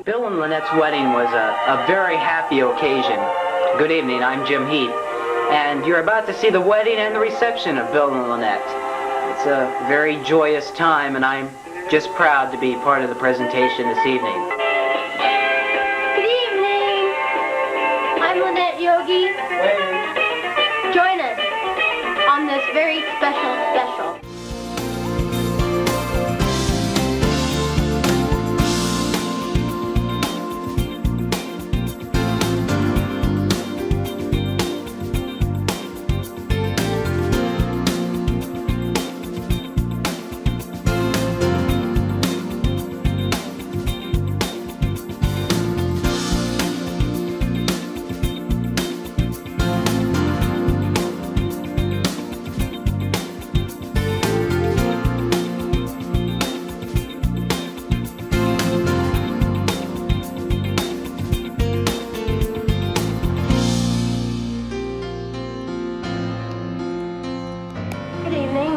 Bill and Lynette's wedding was a very happy occasion. Good evening, I'm Jim Heath, and you're about to see the wedding and the reception of Bill and Lynette. It's a very joyous time, and I'm just proud to be part of the presentation this evening. Good evening. I'm Lynette Yogi. Join us on this very special.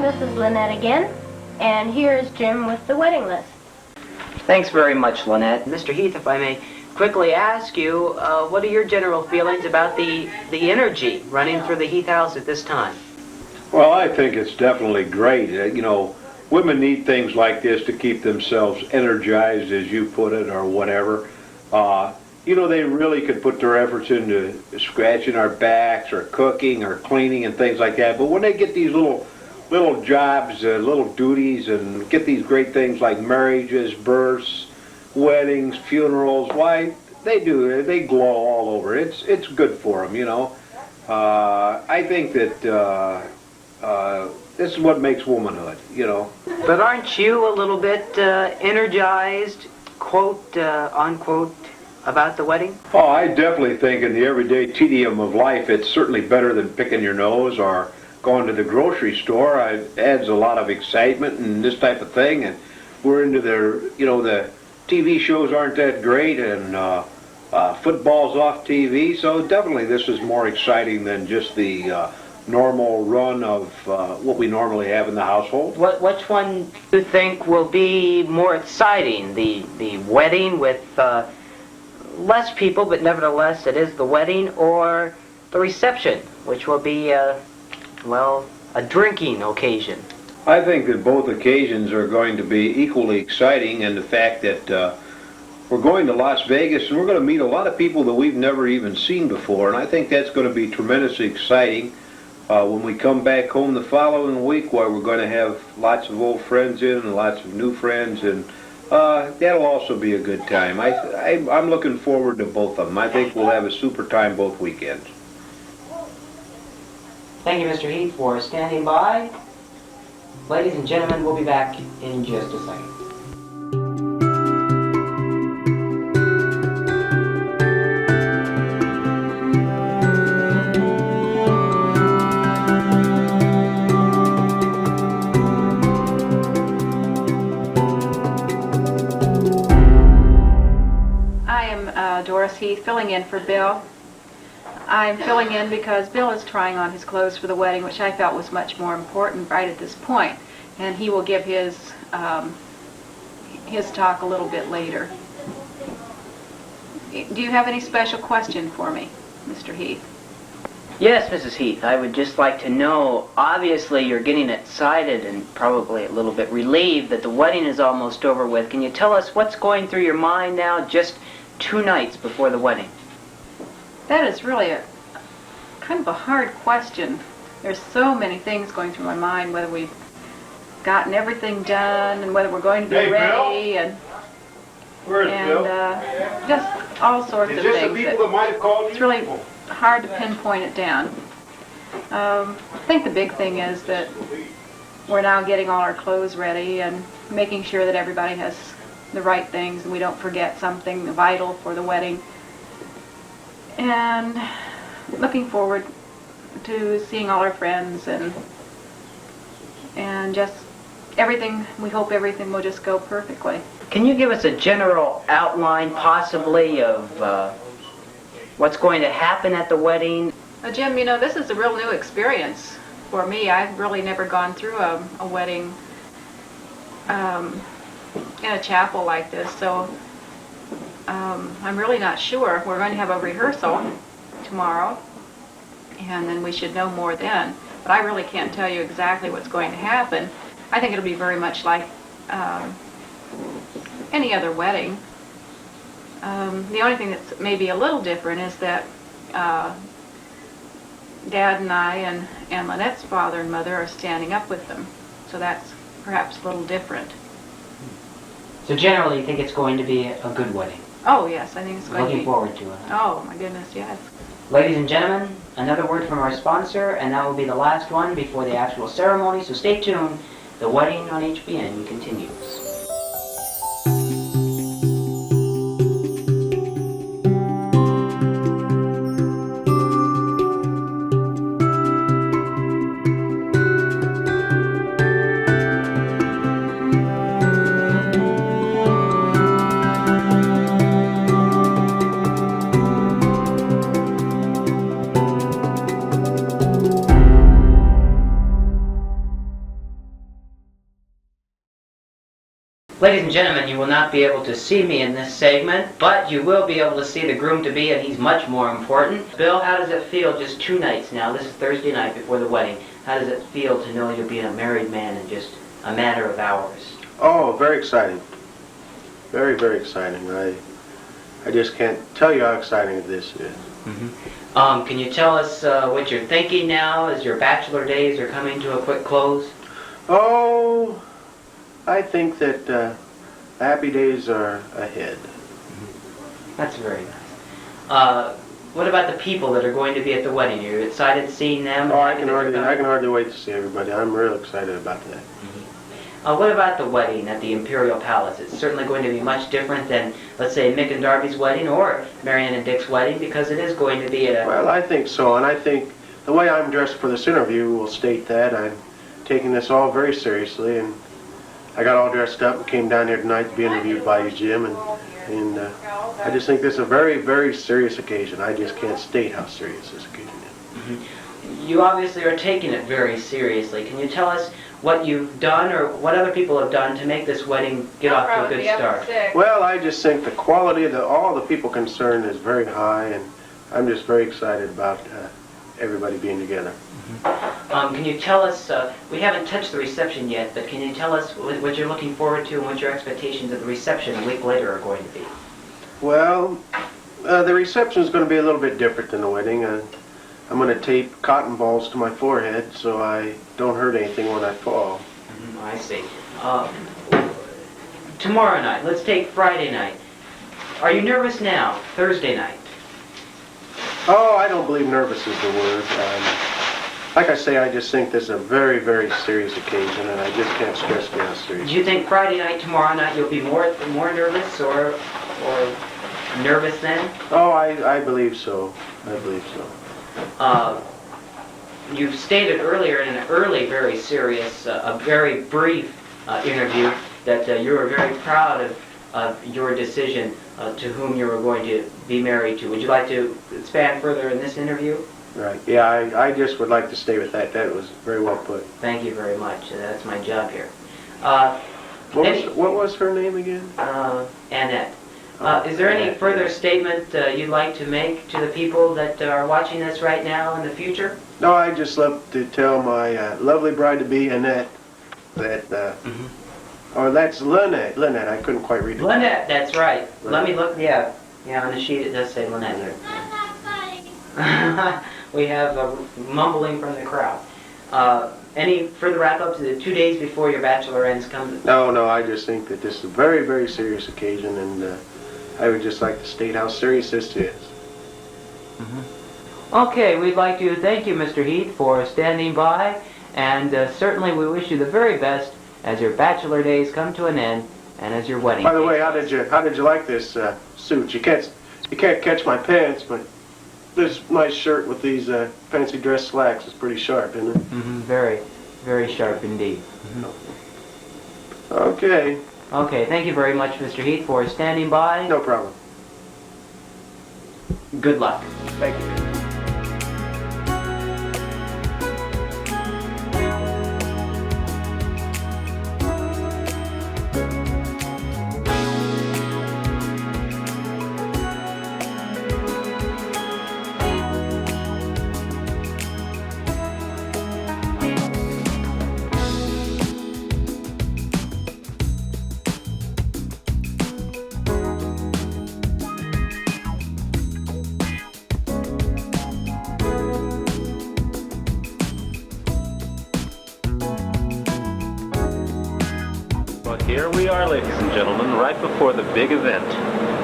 This is Lynette again, and here is Jim with the wedding list. Thanks very much, Lynette. Mr. Heath, if I may quickly ask you, what are your general feelings about the energy running through the Heath house at this time? Well, I think it's definitely great. Women need things like this to keep themselves energized, as you put it, or whatever. They really could put their efforts into scratching our backs or cooking or cleaning and things like that. But when they get these little jobs, little duties, and get these great things like marriages, births, weddings, funerals, why, they glow all over. It's good for them, I think that this is what makes womanhood, But aren't you a little bit energized, quote, unquote, about the wedding? Oh, I definitely think in the everyday tedium of life, it's certainly better than picking your nose or going to the grocery store. It adds a lot of excitement and this type of thing, and we're into the TV shows aren't that great, and football's off TV, so definitely this is more exciting than just the normal run of what we normally have in the household. Which one do you think will be more exciting? The wedding with less people, but nevertheless it is the wedding, or the reception, which will be a drinking occasion? I think that both occasions are going to be equally exciting, and the fact that we're going to Las Vegas and we're going to meet a lot of people that we've never even seen before, and I think that's going to be tremendously exciting. When we come back home the following week, we're going to have lots of old friends in and lots of new friends, and that'll also be a good time. I'm looking forward to both of them. I think we'll have a super time both weekends. Thank you, Mr. Heath, for standing by. Ladies and gentlemen, we'll be back in just a second. I am Doris Heath, filling in for Bill. I'm filling in because Bill is trying on his clothes for the wedding, which I felt was much more important right at this point, and he will give his talk a little bit later. Do you have any special question for me, Mr. Heath? Yes, Mrs. Heath, I would just like to know, obviously you're getting excited and probably a little bit relieved that the wedding is almost over with. Can you tell us what's going through your mind now, just 2 nights before the wedding? That is really a kind of a hard question. There's so many things going through my mind, whether we've gotten everything done and whether we're going to be ready, Bill? Where's Bill? Just all sorts of things. Is this the people that might have called you? It's really hard to pinpoint it down. I think the big thing is that we're now getting all our clothes ready and making sure that everybody has the right things and we don't forget something vital for the wedding. And looking forward to seeing all our friends and just everything. We hope everything will just go perfectly. Can you give us a general outline possibly of what's going to happen at the wedding? Jim, this is a real new experience for me. I've really never gone through a wedding in a chapel like this, so I'm really not sure. We're going to have a rehearsal tomorrow, and then we should know more then. But I really can't tell you exactly what's going to happen. I think it'll be very much like any other wedding. The only thing that's maybe a little different is that Dad and I and Lynette's father and mother are standing up with them. So that's perhaps a little different. So generally, you think it's going to be a good wedding? Oh, yes, I think it's going to be. Looking forward to it. Oh, my goodness, yes. Ladies and gentlemen, another word from our sponsor, and that will be the last one before the actual ceremony, so stay tuned. The Wedding on HBN continues. Ladies and gentlemen, you will not be able to see me in this segment, but you will be able to see the groom-to-be, and he's much more important. Bill, how does it feel just 2 nights now? This is Thursday night before the wedding. How does it feel to know you'll be a married man in just a matter of hours? Oh, very exciting. Very, very exciting. I just can't tell you how exciting this is. Can you tell us what you're thinking now as your bachelor days are coming to a quick close? Oh, I think that happy days are ahead. That's very nice. What about the people that are going to be at the wedding? Are you excited seeing them? Oh, I can hardly wait to see everybody. I'm real excited about that. What about the wedding at the Imperial Palace? It's certainly going to be much different than, let's say, Mick and Darby's wedding or Marianne and Dick's wedding, because it is going to be at a... Well, I think so, and I think the way I'm dressed for this interview will state that. I'm taking this all very seriously, and I got all dressed up and came down here tonight to be interviewed by you, Jim, and I just think this is a very, very serious occasion. I just can't state how serious this occasion is. You obviously are taking it very seriously. Can you tell us what you've done or what other people have done to make this wedding get off to a good start? Well, I just think the quality of all the people concerned is very high, and I'm just very excited about everybody being together. Can you tell us, we haven't touched the reception yet, but can you tell us what you're looking forward to and what your expectations of the reception a week later are going to be? Well, the reception is going to be a little bit different than the wedding. I'm going to tape cotton balls to my forehead so I don't hurt anything when I fall. I see. Tomorrow night, let's take Friday night. Are you nervous now, Thursday night? Oh, I don't believe nervous is the word. Like I say, I just think this is a very, very serious occasion, and I just can't stress how serious. Do you think Friday night, tomorrow night, you'll be more nervous or nervous then? Oh, I believe so. I believe so. You've stated earlier in an early, very serious, a very brief interview that you were very proud of your decision to whom you were going to be married to. Would you like to expand further in this interview? Right. Yeah, I just would like to stay with that. That was very well put. Thank you very much. That's my job here. What was her name again? Annette. Is there any further statement you'd like to make to the people that are watching this right now in the future? No, I'd just love to tell my lovely bride-to-be, Annette, that... Or that's Lynette. Lynette, I couldn't quite read it. Lynette, that's right. Let me look, yeah, on the sheet it does say Lynette here. We have mumbling from the crowd. Any further wrap-up to the 2 days before your bachelor ends come? No, I just think that this is a very, very serious occasion, and I would just like to state how serious this is. Okay, we'd like to thank you, Mr. Heath, for standing by, and certainly we wish you the very best as your bachelor days come to an end and as your wedding. By the way, how did you like this suit? You can't catch my pants, but this nice shirt with these fancy dress slacks is pretty sharp, isn't it? Very, very sharp indeed. Okay. Okay, thank you very much, Mr. Heath, for standing by. No problem. Good luck. Thank you. we are, ladies and gentlemen, right before the big event.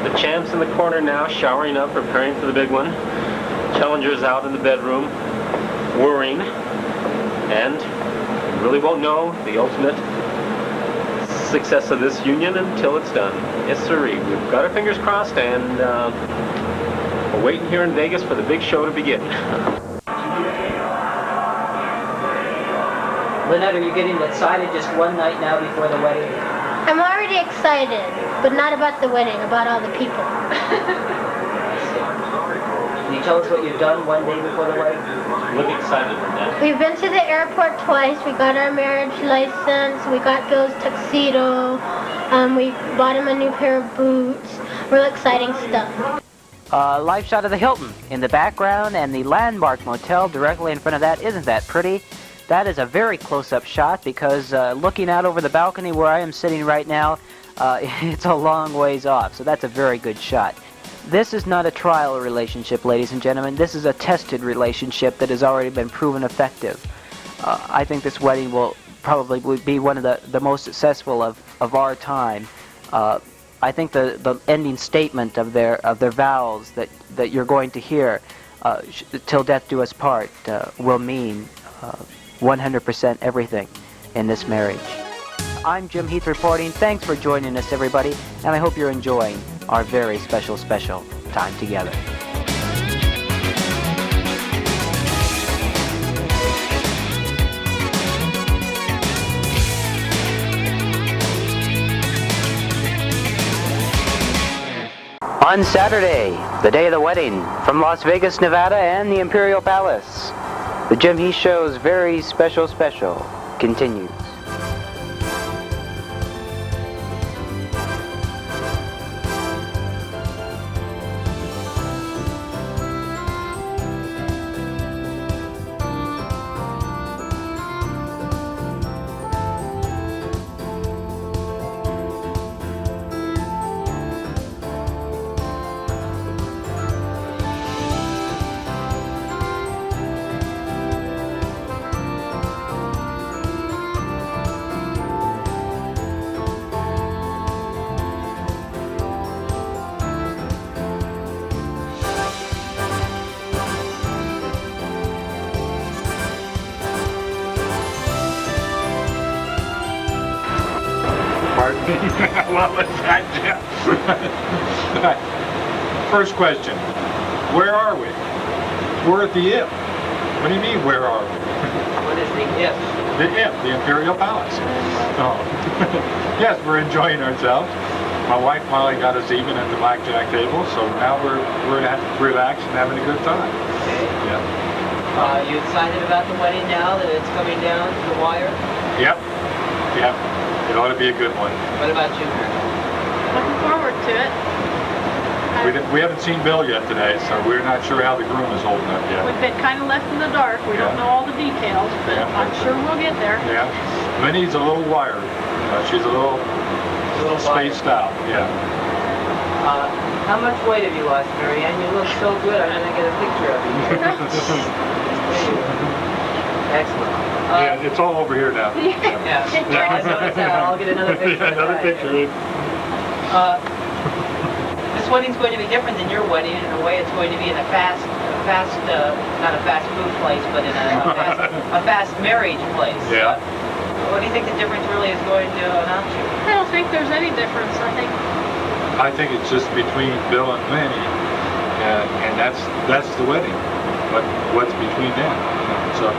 The champ's in the corner now, showering up, preparing for the big one. Challenger's out in the bedroom, worrying, and we really won't know the ultimate success of this union until it's done. Yes, sirree. We've got our fingers crossed, and we're waiting here in Vegas for the big show to begin. Lynette, are you getting excited just one night now before the wedding? I'm already excited, but not about the wedding, about all the people. Can you tell us what you've done one day before the wedding? Look excited, Lynette. We've been to the airport twice. We got our marriage license. We got Bill's tuxedo. We bought him a new pair of boots. Real exciting stuff. Live shot of the Hilton in the background and the Landmark Motel directly in front of that. Isn't that pretty? That is a very close-up shot because looking out over the balcony where I am sitting right now, it's a long ways off. So that's a very good shot. This is not a trial relationship, ladies and gentlemen. This is a tested relationship that has already been proven effective. I think this wedding will probably be one of the most successful of our time. I think the ending statement of their vows that you're going to hear, "Till death do us part," will mean 100% everything in this marriage. I'm Jim Heath reporting. Thanks for joining us, everybody, and I hope you're enjoying our very special time together. On Saturday, the day of the wedding, from Las Vegas, Nevada, and the Imperial Palace, the Jim Heath Show's very special continues. What was that, Jeff? First question, where are we? We're at the If. What do you mean, where are we? What is the If? The If, the Imperial Palace. Oh. Yes, we're enjoying ourselves. My wife finally got us even at the blackjack table, so now we're relaxed and having a good time. Okay. Yeah. Are you excited about the wedding now that it's coming down to the wire? Yep. Yep. It ought to be a good one. What about you, Mary? Looking forward to it. We haven't seen Bill yet today, so we're not sure how the groom is holding up yet. We've been kind of left in the dark. We don't know all the details, but Yeah. I'm sure we'll get there. Yeah. Minnie's a little wired. She's a little spaced out. Yeah. How much weight have you lost, Mary Ann? You look so good. I'm going to get a picture of you. Excellent. Yeah, it's all over here now. Yeah. I noticed that. I'll get another picture. Yeah, another picture. This wedding's going to be different than your wedding. In a way, it's going to be in not a fast food place, but in a fast marriage place. Yeah. What do you think the difference really is going to amount to? I don't think there's any difference. I think it's just between Bill and Lenny, and that's the wedding. But what's between them? So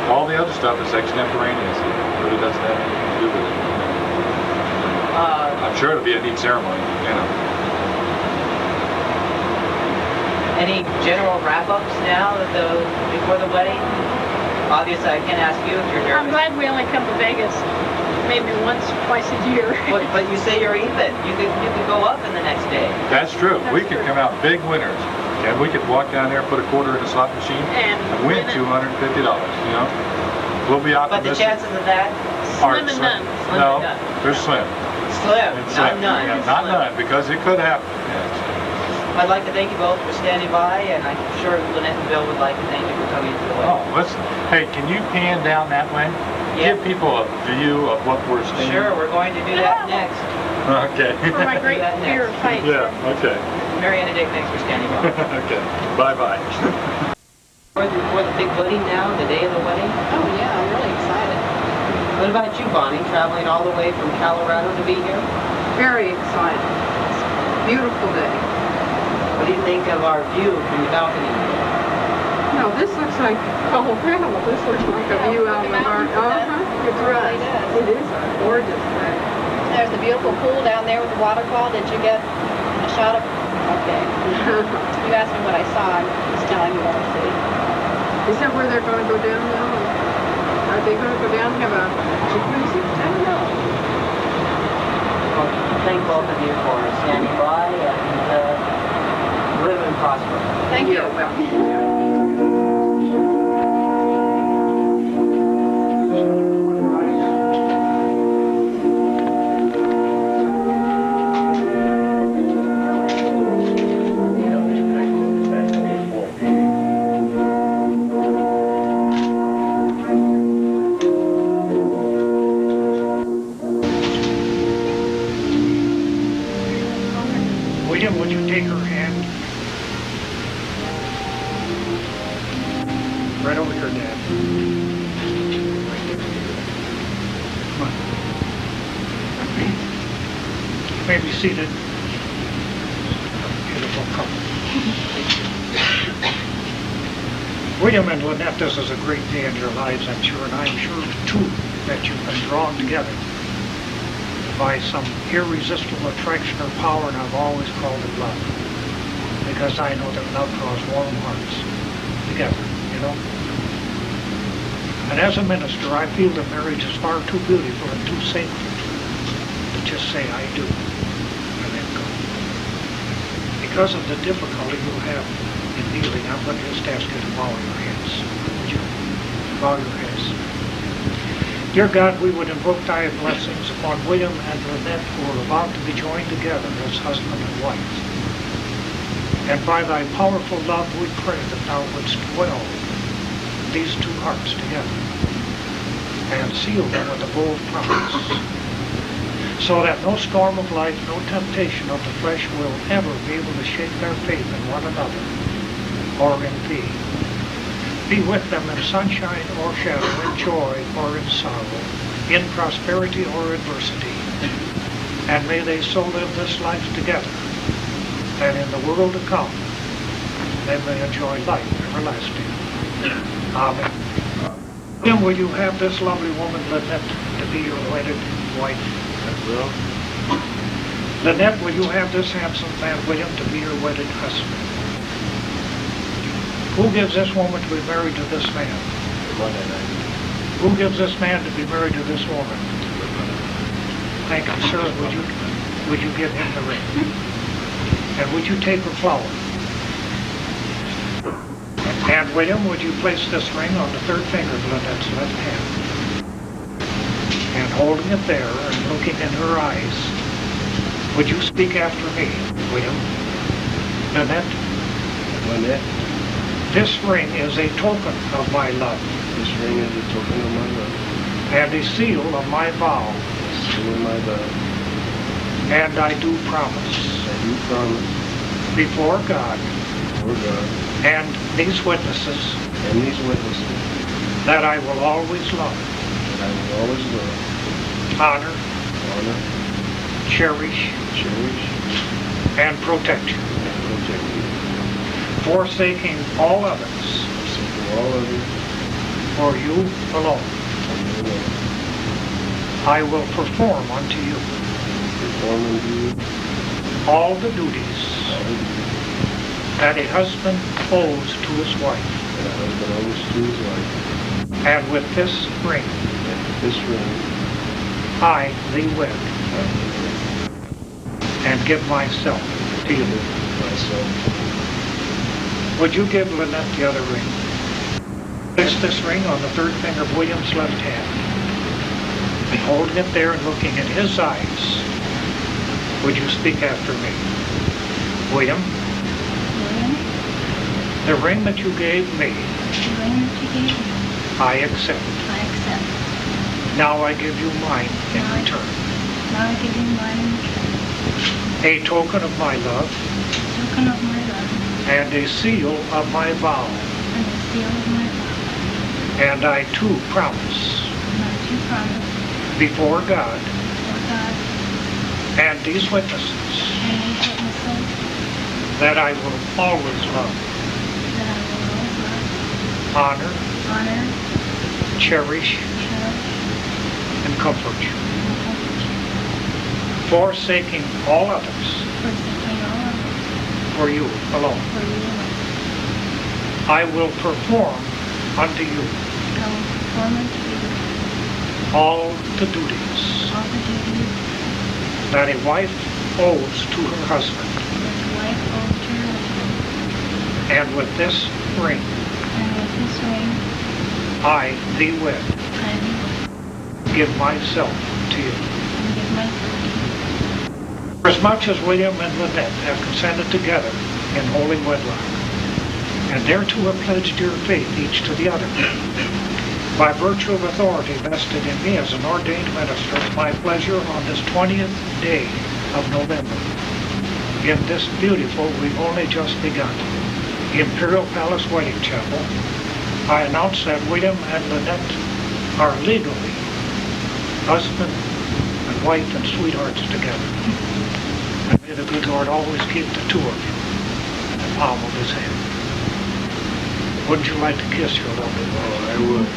all the other stuff is extemporaneous. It really doesn't have anything to do with it. I'm sure it'll be a neat ceremony. Any general wrap-ups now before the wedding? Obviously, I can't ask you if you're nervous. I'm glad we only come to Vegas maybe once, twice a year. But you say you're even. You could go up in the next day. That's true. We could come out big winners. And we could walk down there, put a quarter in a slot machine, and win $250, We'll be optimistic. But the chances of that? Are Slim and none. No, they're slim. Slim, It's not slim. none. Yeah, not Slim. none, because it could happen. I'd like to thank you both for standing by, and I'm sure Lynette and Bill would like to thank you for coming to the wedding. Oh, listen. Hey, can you pan down that way? Yeah. give people a view of what we're seeing? Sure, we're going to do that next. Okay. For my great that fear of heights. Yeah, okay. Mariana Dick, thanks for standing by. Okay. Bye-bye. For the big wedding now, the day of the wedding. Oh yeah, I'm really excited. What about you, Bonnie, traveling all the way from Colorado to be here? Very excited. It's a beautiful day. What do you think of our view from the balcony? No, this looks like Colorado. This looks like a view out of our... It really does. It is a gorgeous day. There's the beautiful pool down there with the waterfall. Did you get a shot of? Okay. You asked me what I saw. I'm just telling you what I see. Is that where they're going to go down now? Are they going to go down and have a jacuzzi? I don't know. Well, thank both of you for standing by and live and prosper. Thank you. William, would you take her hand? Right over here, Dad. Right there. Come on. You may be seated. Beautiful couple. William and Lynette, this is a great day in your lives, I'm sure, and I'm sure, too, that you've been drawn together by some irresistible attraction or power, and I've always called it love. Because I know that love draws warm hearts together, you know? And as a minister, I feel that marriage is far too beautiful and too sacred to just say, I do, and then go. Because of the difficulty you have in kneeling, I'm going to just ask you to bow your heads. Would you bow your heads? Dear God, we would invoke thy blessings upon William and Lynette, who are about to be joined together as husband and wife. And by thy powerful love, we pray that thou wouldst dwell these two hearts together and seal them with a bold promise, so that no storm of life, no temptation of the flesh will ever be able to shake their faith in one another or in thee. Be with them in sunshine or shadow, in joy or in sorrow, in prosperity or adversity. And may they so live this life together, that in the world to come, they may enjoy life everlasting. Amen. Then will you have this lovely woman, Lynette, to be your wedded wife? I will. Lynette, will you have this handsome man, William, to be your wedded husband? Who gives this woman to be married to this man? Who gives this man to be married to this woman? Thank you, sir. Would you give him the ring? And would you take her flower? And William, would you place this ring on the third finger of Lynette's left hand? And holding it there and looking in her eyes, would you speak after me, William? Lynette? Lynette, This ring is a token of my love, this ring is a token of my love, and a seal of my vow, a seal of my vow. and I do promise I do promise before God before God and these witnesses and these witnesses that I will always love, that I will always love, honor, honor, cherish, cherish, and protect you, and protect you, forsaking all others forsaking all others, for you alone. for you alone. I will perform unto you Perform unto you all the duties all the duties that a husband owes to his wife, that a husband owes to his wife, and with this ring and with this ring I thee wed, I will and give myself to you. myself. Would you give Lynette the other ring? Place this ring on the third finger of William's left hand. Holding it there and looking in his eyes, would you speak after me? William, the ring that you gave me, The ring that you gave me, I accept. I accept. Now I give you mine in return. Now I give you mine, A token of my love token of my love, and a seal of my vow. and the seal of my vow. And I too promise And I do promise before God before God and these witnesses and these witnesses that I will always love, that I will always love, honor, honor, cherish, cherish, and comfort you, and comfort you, forsaking all others forsaking all others for you alone. for you alone. I will perform unto you I will perform unto you all the duties all the duties that a wife owes to her husband. that a wife owes to her husband. And with this ring, And with this ring, I, thee wed, I will give myself to you. and give myself to you. For as much as William and Lynette have consented together in holy wedlock, and thereto have pledged your faith each to the other, by virtue of authority vested in me as an ordained minister, it's my pleasure on this 20th day of November, in this beautiful, we've only just begun, Imperial Palace Wedding Chapel, I announce that William and Lynette are legally husband and wife and sweethearts together. And may the good Lord always keep the two of you in the palm of his hand. Wouldn't you like to kiss your lovely wife? Oh, I would.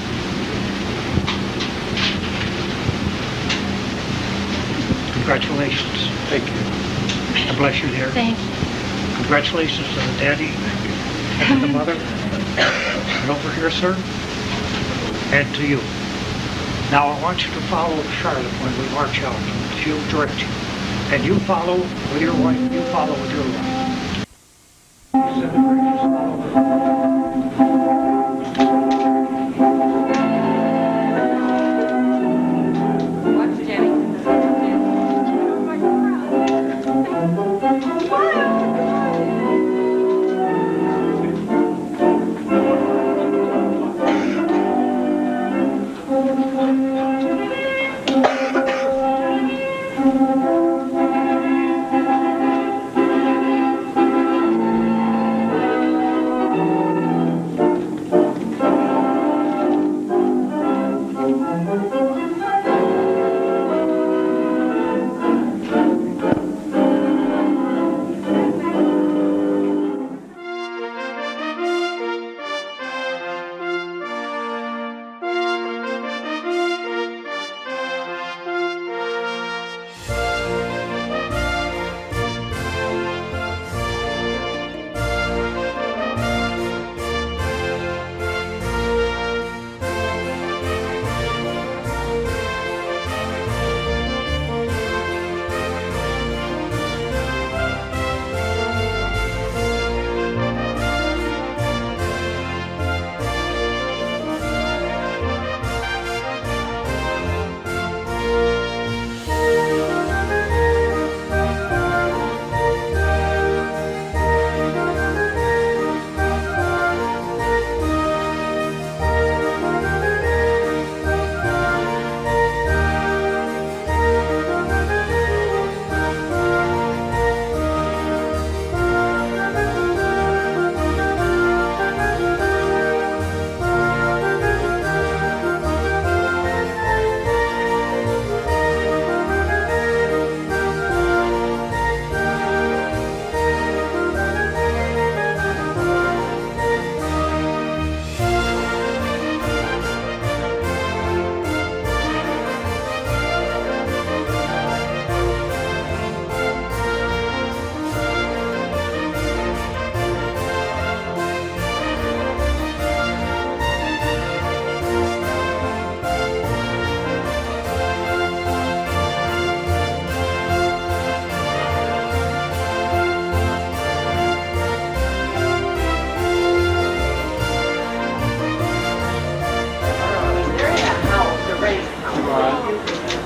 Congratulations. Thank you. God bless you, dear. Thank you. Congratulations to the daddy and to the mother. And over here, sir. And to you. Now I want you to follow Charlotte when we march out. She'll direct you. And you follow with your wife, you follow with your wife.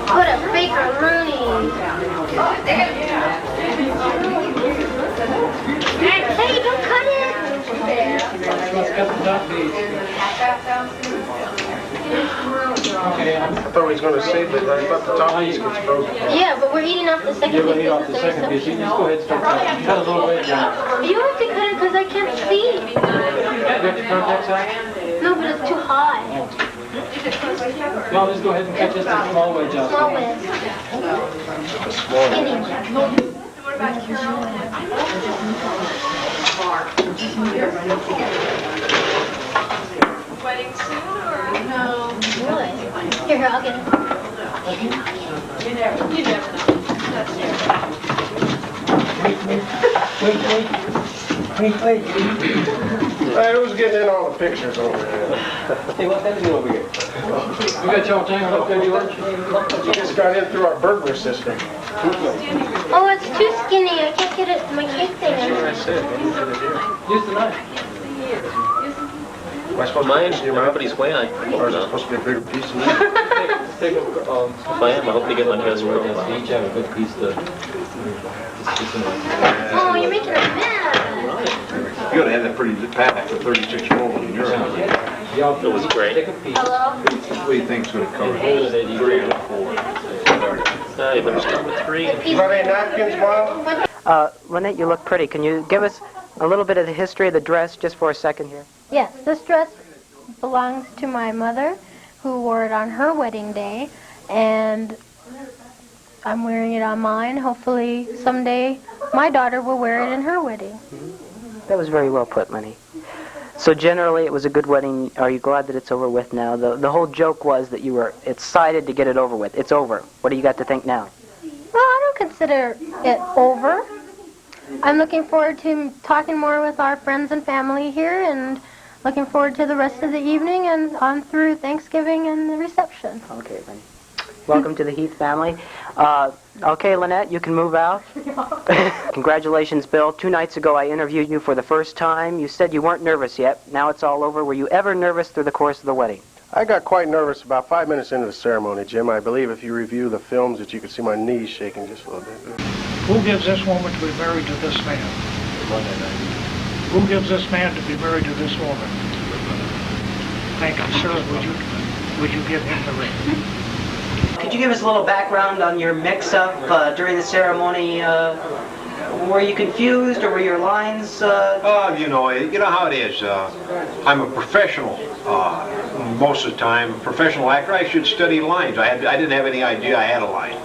Put a baker Rooney. Hey, don't cut it. I thought he was going to save it. I thought the top piece gets frozen. Yeah, but we're eating off the second piece. You're going to eat off the second piece. You just go ahead and start cutting. Cut a little bit down. You have to cut it because I can't see. You got your contacts on? No, but it's too high. No, just go ahead and cut just a small wedge out. Small wedge. Skinny. Wedding soon or? No. What? Here, I'll get it. You never know. That's Who's getting in all the pictures over there? Hey, what's that doing over here? We got y'all tangled up there, George? You just got in through our burglar system. Oh, it's too skinny. I can't get it. My cake thing. I said, Use the knife. am I supposed to Mine, piece your mouth? everybody's way I Or is it supposed to be a bigger piece of meat? Take a, If I am, I hope to get my hands where real. they each have a good piece to... Oh, you're making a mess. You gotta have that pretty packed for 36 rolls in your house. It was great. Take a piece. Hello? What do you think's gonna cover? Three or four? You better start with 3. You got any napkins, Mom? Lynette, you look pretty. Can you give us a little bit of the history of the dress just for a second here? Yes, this dress belongs to my mother, who wore it on her wedding day, and I'm wearing it on mine. Hopefully someday my daughter will wear it in her wedding. That was very well put, Lenny. So generally it was a good wedding. Are you glad that it's over with now? The whole joke was that you were excited to get it over with. It's over. What do you got to think now? Well, I don't consider it over. I'm looking forward to talking more with our friends and family here, and looking forward to the rest of the evening and on through Thanksgiving and the reception. Okay, Lenny. Welcome to the Heath family. Okay, Lynette, you can move out. Congratulations, Bill. 2 nights ago I interviewed you for the first time. You said you weren't nervous yet. Now it's all over. Were you ever nervous through the course of the wedding? I got quite nervous about 5 minutes into the ceremony, Jim. I believe if you review the films that you could see my knees shaking just a little bit. Who gives this woman to be married to this man? Who gives this man to be married to this woman? Thank you, sir. Would you give him the ring? Could you give us a little background on your mix-up during the ceremony? Were you confused, or were your lines... You know how it is. I'm a professional, most of the time, a professional actor. I should study lines. I didn't have any idea I had a line.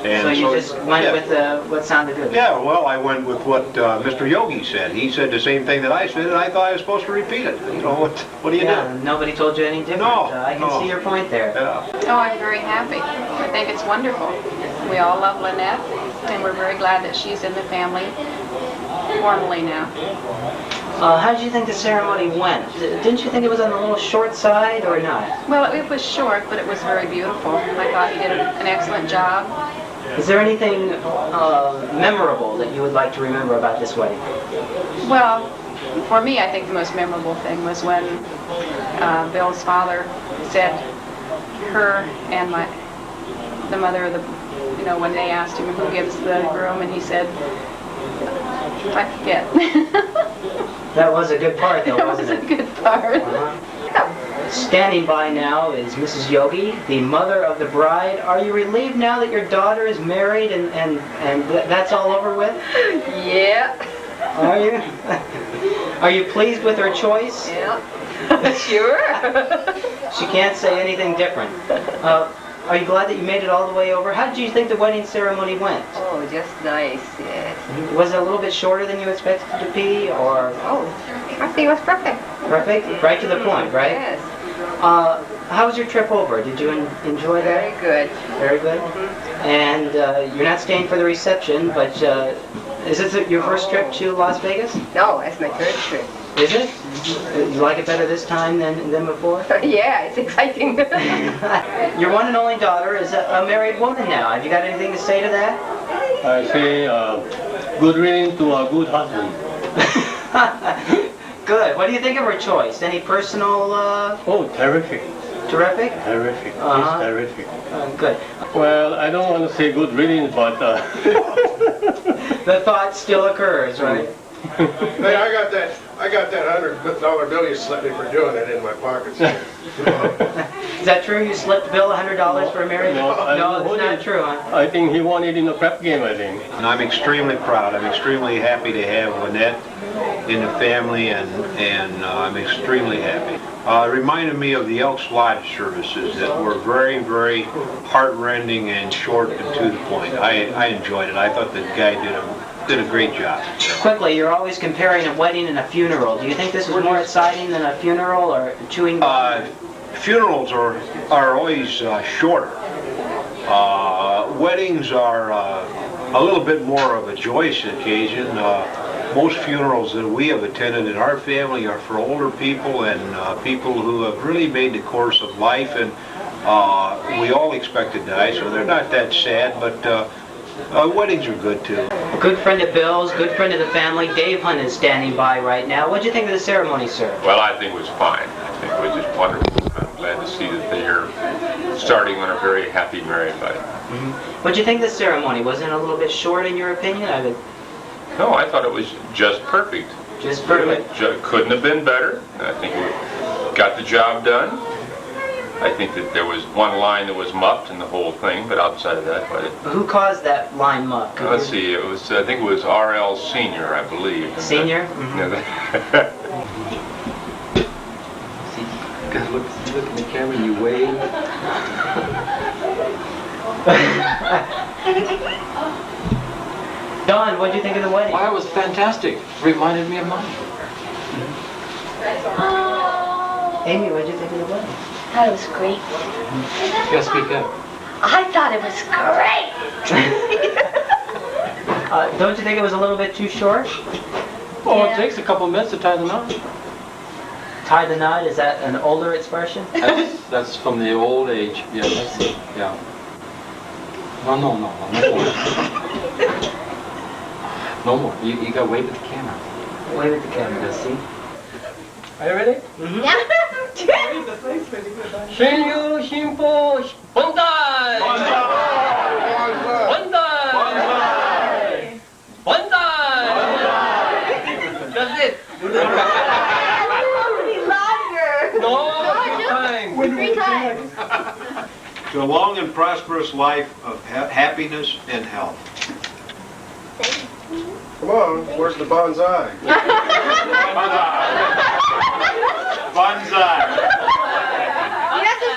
And so you just went with what sounded good? Yeah, well, I went with what Mr. Yogi said. He said the same thing that I said, and I thought I was supposed to repeat it. You know, what do you do? Nobody told you any different. No, I can see your point there. Yeah. Oh, I'm very happy. I think it's wonderful. We all love Lynette, and we're very glad that she's in the family formally now. How did you think the ceremony went? Didn't you think it was on the little short side, or not? Well, it was short, but it was very beautiful. I thought he did an excellent job. Is there anything memorable that you would like to remember about this wedding? Well, for me, I think the most memorable thing was when Bill's father said her and the mother of the, when they asked him who gives the groom, and he said, I forget. That was a good part, though, wasn't it? it? That was a good part. Standing by now is Mrs. Yogi, the mother of the bride. Are you relieved now that your daughter is married and that's all over with? Yeah. Are you? Are you pleased with her choice? Yeah. Sure. She can't say anything different. Are you glad that you made it all the way over? How did you think the wedding ceremony went? Oh, just nice, yes. Was it a little bit shorter than you expected it to be, or? Oh, I think it was perfect. Perfect? Right to the point, right? Yes. How was your trip over? Did you enjoy that? Very good. Very good? And you're not staying for the reception, but is this your first trip to Las Vegas? No, it's my third trip. Is it? You like it better this time than before? Yeah, it's exciting. Your one and only daughter is a married woman now. Have you got anything to say to that? I say, good reading to a good husband. Good. What do you think of her choice? Any personal... Oh, terrific. Terrific? Terrific. It's terrific. Good. Well, I don't want to say good reading, but... The thought still occurs, right? Hey, I got that $100 bill you slipped me for doing it in my pockets. Is that true? You slipped Bill $100 for a marriage? No, that's not true, huh? I think he won it in the prep game, I think. And I'm extremely proud. I'm extremely happy to have Lynette in the family, and I'm extremely happy. It reminded me of the Elks Lodge services that were very, very heartrending and short and to the point. I enjoyed it. I thought the guy did a great job. Quickly, you're always comparing a wedding and a funeral. Do you think this was more exciting than a funeral or chewing gum? Funerals are always shorter. Weddings are a little bit more of a joyous occasion. Most funerals that we have attended in our family are for older people and people who have really made the course of life, and we all expect to die, so they're not that sad, but weddings are good too. A good friend of Bill's, good friend of the family, Dave Hunt is standing by right now. What did you think of the ceremony, sir? Well, I think it was fine. I think it was just wonderful. I'm glad to see that they are starting on a very happy married life. What did you think of the ceremony? Wasn't it a little bit short in your opinion? No, I thought it was just perfect. Just perfect? Really, couldn't have been better. I think we got the job done. I think that there was one line that was muffed in the whole thing, but outside of that, Who caused that line muck? Let's see, it was, I think it was R.L. Senior, I believe. Senior? Look at the camera, you wave. Don, what did you think of the wedding? Wow, it was fantastic. Reminded me of mine. Amy, what did you think of the wedding? I thought it was great. You gotta speak up. I thought it was great. Don't you think it was a little bit too short? Well, it takes a couple of minutes to tie the knot. Tie the knot, is that an older expression? That's from the old age. Yeah, that's it. Yeah. No more. No more. You gotta wave at the camera. Wave at the camera, see? Are you ready? Yeah. Shinyu Shinpo Bonsai! Bonsai! Bonsai! That's it. No, Three times. To a long and prosperous life of happiness and health. Come on, where's the bonsai? Bonsai. You have to